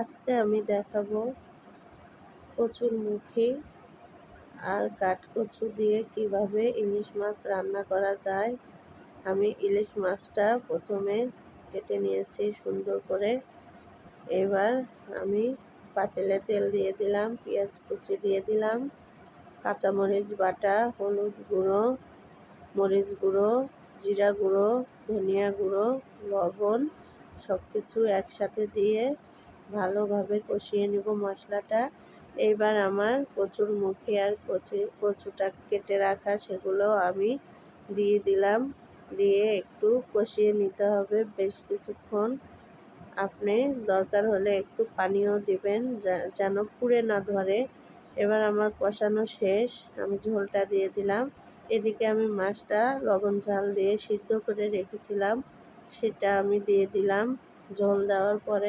আজকে আমি দেখাবো কচুরমুখী আর কাঠকচু দিয়ে কিভাবে ইলিশ মাছ রান্না করা যায়। আমি ইলিশ মাছটা প্রথমে কেটে নিয়েছি সুন্দর করে। এবার আমি পাতিলে তেল দিয়ে দিলাম, পেঁয়াজ কুচি দিয়ে দিলাম, কাঁচামরিচ বাটা, হলুদ গুঁড়ো, মরিচ গুঁড়ো, জিরা গুঁড়ো, ধনিয়া গুঁড়ো, লবণ সব কিছু একসাথে দিয়ে ভালোভাবে কষিয়ে নিব মশলাটা। এইবার আমার কচুরমুখী আর কচুটা কেটে রাখা সেগুলো আমি দিয়ে দিলাম। দিয়ে একটু কষিয়ে নিতে হবে বেশ কিছুক্ষণ। আপনি দরকার হলে একটু পানিও দিবেন যেন পুড়ে না ধরে। এবার আমার কষানো শেষ, আমি ঝোলটা দিয়ে দিলাম। এদিকে আমি মাছটা লবণ ঝাল দিয়ে সিদ্ধ করে রেখেছিলাম, সেটা আমি দিয়ে দিলাম। ঝোল দেওয়ার পরে